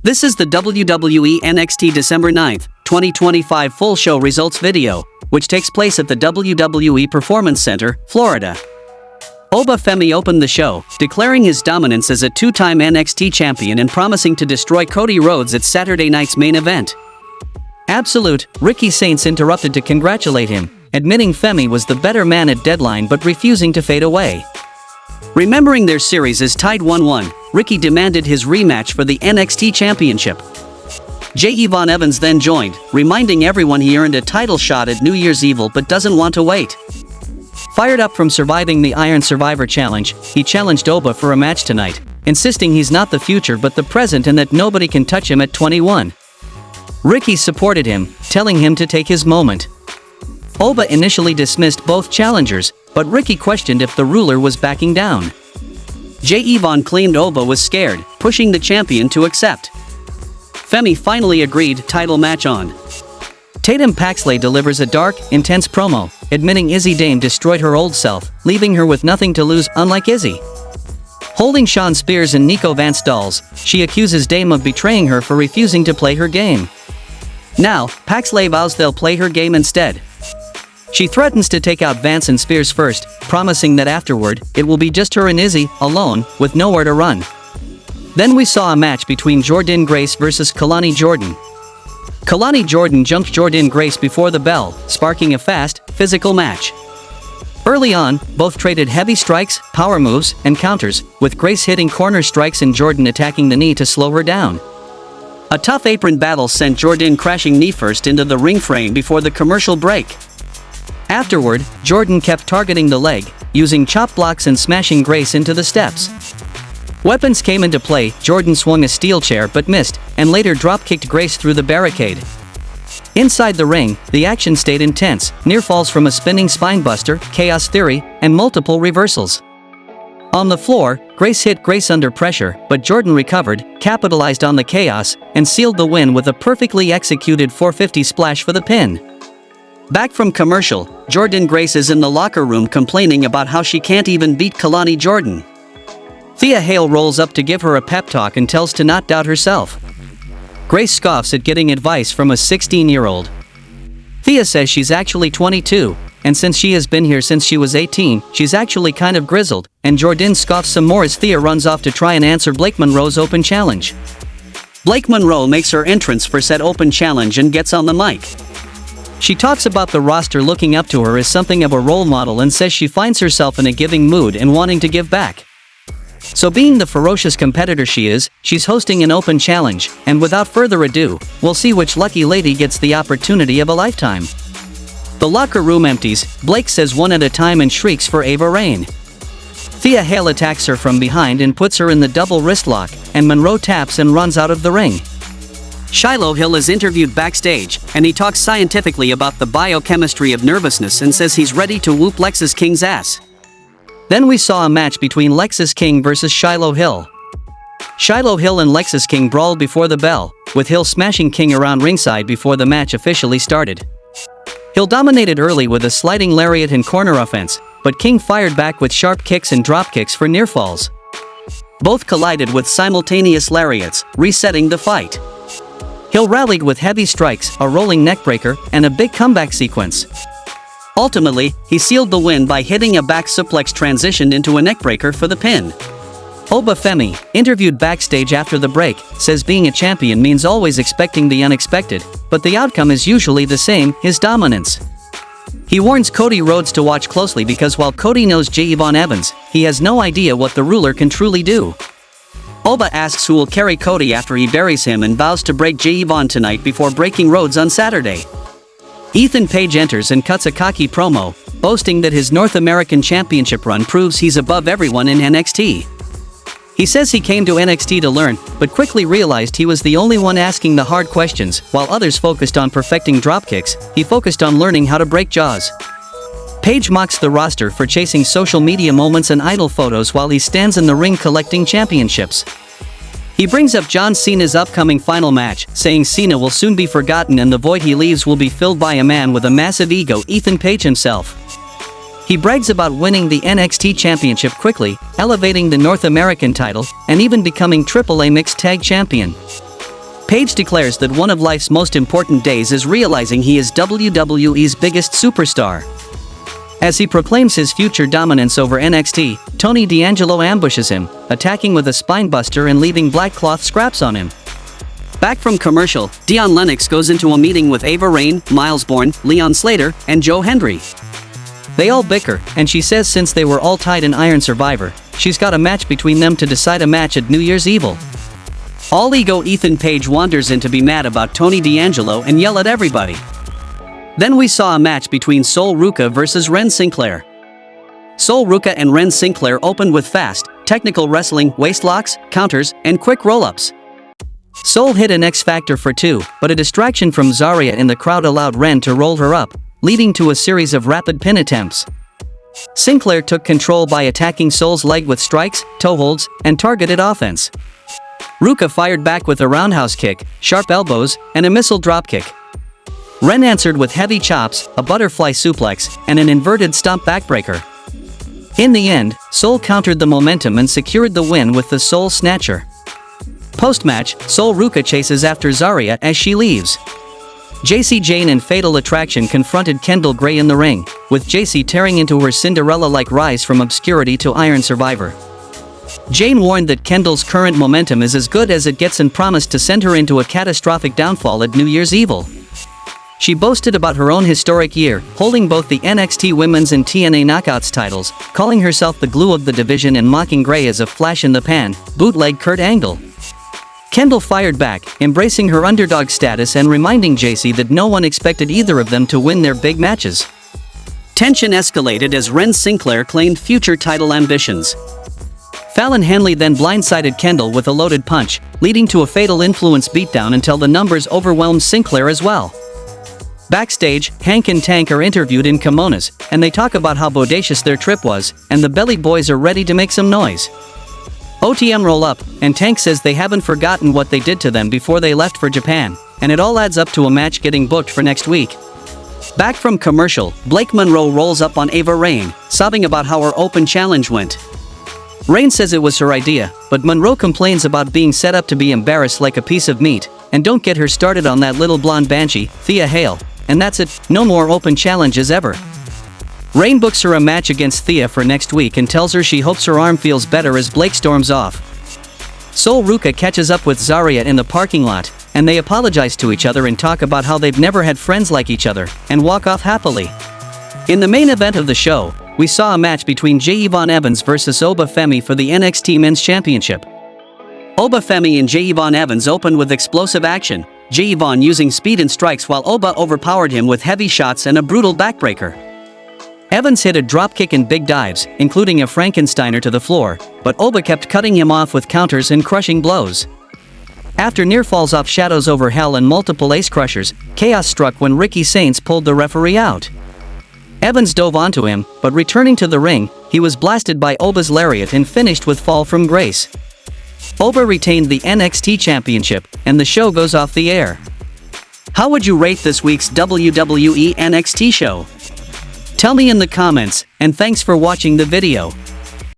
This is the WWE NXT December 9th, 2025 full show results video, which takes place at the WWE Performance Center, Florida. Oba Femi opened the show, declaring his dominance as a two-time NXT champion and promising to destroy Cody Rhodes at Saturday night's main event. Absolute, Ricky Saints interrupted to congratulate him, admitting Femi was the better man at Deadline but refusing to fade away. Remembering their series as tied 1-1, Ricky demanded his rematch for the NXT Championship. Jordynne Evans then joined, reminding everyone he earned a title shot at New Year's Evil but doesn't want to wait. Fired up from surviving the Iron Survivor Challenge, he challenged Oba for a match tonight, insisting he's not the future but the present and that nobody can touch him at 21. Ricky supported him, telling him to take his moment. Oba initially dismissed both challengers, but Ricky questioned if the ruler was backing down. Jordynne claimed Oba was scared, pushing the champion to accept. Femi finally agreed, title match on. Tatum Paxley delivers a dark, intense promo, admitting Izzi Dame destroyed her old self, leaving her with nothing to lose, unlike Izzi. Holding Shawn Spears and Nico Vance dolls, she accuses Dame of betraying her for refusing to play her game. Now, Paxley vows they'll play her game instead. She threatens to take out Vance and Spears first, promising that afterward, it will be just her and Izzi, alone, with nowhere to run. Then we saw a match between Jordynne Grace versus Kelani Jordan. Kelani Jordan jumped Jordynne Grace before the bell, sparking a fast, physical match. Early on, both traded heavy strikes, power moves, and counters, with Grace hitting corner strikes and Jordan attacking the knee to slow her down. A tough apron battle sent Jordynne crashing knee first into the ring frame before the commercial break. Afterward, Jordan kept targeting the leg, using chop blocks and smashing Grace into the steps. Weapons came into play. Jordan swung a steel chair but missed, and later drop-kicked Grace through the barricade. Inside the ring, the action stayed intense, near falls from a spinning spinebuster, chaos theory, and multiple reversals. On the floor, Grace hit Grace under pressure, but Jordan recovered, capitalized on the chaos, and sealed the win with a perfectly executed 450 splash for the pin. Back from commercial, Jordynne Grace is in the locker room complaining about how she can't even beat Kelani Jordan. Thea Hail rolls up to give her a pep talk and tells to not doubt herself. Grace scoffs at getting advice from a 16-year-old. Thea says she's actually 22, and since she has been here since she was 18, she's actually kind of grizzled, and Jordynne scoffs some more as Thea runs off to try and answer Blake Monroe's open challenge. Blake Monroe makes her entrance for said open challenge and gets on the mic. She talks about the roster looking up to her as something of a role model and says she finds herself in a giving mood and wanting to give back. So being the ferocious competitor she is, she's hosting an open challenge, and without further ado, we'll see which lucky lady gets the opportunity of a lifetime. The locker room empties, Blake says one at a time and shrieks for Ava Raine. Thea Hail attacks her from behind and puts her in the double wrist lock, and Monroe taps and runs out of the ring. Shiloh Hill is interviewed backstage, and he talks scientifically about the biochemistry of nervousness and says he's ready to whoop Lexis King's ass. Then we saw a match between Lexis King versus Shiloh Hill. Shiloh Hill and Lexis King brawled before the bell, with Hill smashing King around ringside before the match officially started. Hill dominated early with a sliding lariat and corner offense, but King fired back with sharp kicks and drop kicks for near falls. Both collided with simultaneous lariats, resetting the fight. Hill rallied with heavy strikes, a rolling neckbreaker, and a big comeback sequence. Ultimately, he sealed the win by hitting a back suplex transitioned into a neckbreaker for the pin. Oba Femi, interviewed backstage after the break, says being a champion means always expecting the unexpected, but the outcome is usually the same, his dominance. He warns Cody Rhodes to watch closely because while Cody knows Jordynne Evans, he has no idea what the ruler can truly do. Oba asks who will carry Cody after he buries him and vows to break Jordynne tonight before breaking Rhodes on Saturday. Ethan Page enters and cuts a cocky promo, boasting that his North American Championship run proves he's above everyone in NXT. He says he came to NXT to learn, but quickly realized he was the only one asking the hard questions. While others focused on perfecting dropkicks, he focused on learning how to break jaws. Page mocks the roster for chasing social media moments and idol photos while he stands in the ring collecting championships. He brings up John Cena's upcoming final match, saying Cena will soon be forgotten and the void he leaves will be filled by a man with a massive ego, Ethan Page himself. He brags about winning the NXT Championship quickly, elevating the North American title, and even becoming AAA Mixed Tag Champion. Page declares that one of life's most important days is realizing he is WWE's biggest superstar. As he proclaims his future dominance over NXT, Tony D'Angelo ambushes him, attacking with a spinebuster and leaving black cloth scraps on him. Back from commercial, Dion Lennox goes into a meeting with Ava Raine, Miles Bourne, Leon Slater, and Joe Hendry. They all bicker, and she says since they were all tied in Iron Survivor, she's got a match between them to decide a match at New Year's Evil. All ego Ethan Page wanders in to be mad about Tony D'Angelo and yell at everybody. Then we saw a match between Sol Ruca versus Ren Sinclair. Sol Ruca and Ren Sinclair opened with fast, technical wrestling, waist locks, counters, and quick roll-ups. Sol hit an X-Factor for 2, but a distraction from Zarya in the crowd allowed Ren to roll her up, leading to a series of rapid pin attempts. Sinclair took control by attacking Sol's leg with strikes, toe holds, and targeted offense. Ruca fired back with a roundhouse kick, sharp elbows, and a missile dropkick. Ren answered with heavy chops, a butterfly suplex, and an inverted stomp backbreaker. In the end, Sol countered the momentum and secured the win with the Sol Snatcher. Post-match, Sol Ruca chases after Zarya as she leaves. Jacy Jayne and Fatal Attraction confronted Kendall Gray in the ring, with Jacy tearing into her Cinderella-like rise from obscurity to Iron Survivor. Jayne warned that Kendall's current momentum is as good as it gets and promised to send her into a catastrophic downfall at New Year's Evil. She boasted about her own historic year, holding both the NXT Women's and TNA Knockouts titles, calling herself the glue of the division and mocking Gray as a flash-in-the-pan, bootleg Kurt Angle. Kendall fired back, embracing her underdog status and reminding Jacy that no one expected either of them to win their big matches. Tension escalated as Ren Sinclair claimed future title ambitions. Fallon Henley then blindsided Kendall with a loaded punch, leading to a fatal influence beatdown until the numbers overwhelmed Sinclair as well. Backstage, Hank and Tank are interviewed in kimonos, and they talk about how bodacious their trip was, and the Belly Boys are ready to make some noise. OTM roll up, and Tank says they haven't forgotten what they did to them before they left for Japan, and it all adds up to a match getting booked for next week. Back from commercial, Blake Monroe rolls up on Ava Raine, sobbing about how her open challenge went. Raine says it was her idea, but Monroe complains about being set up to be embarrassed like a piece of meat, and don't get her started on that little blonde banshee, Thea Hail. And that's it, no more open challenges ever. Raine books her a match against Thea for next week and tells her she hopes her arm feels better as Blake storms off. Sol Ruca catches up with Zarya in the parking lot, and they apologize to each other and talk about how they've never had friends like each other, and walk off happily. In the main event of the show, we saw a match between J. Yvonne Evans versus Oba Femi for the NXT Men's Championship. Oba Femi and J. Yvonne Evans opened with explosive action, J. Yvonne using speed and strikes while Oba overpowered him with heavy shots and a brutal backbreaker. Evans hit a dropkick and big dives, including a Frankensteiner to the floor, but Oba kept cutting him off with counters and crushing blows. After near falls off shadows over hell and multiple ace crushers, chaos struck when Ricky Saints pulled the referee out. Evans dove onto him, but returning to the ring, he was blasted by Oba's lariat and finished with fall from grace. Oba retained the NXT Championship, and the show goes off the air. How would you rate this week's WWE NXT show? Tell me in the comments, and thanks for watching the video.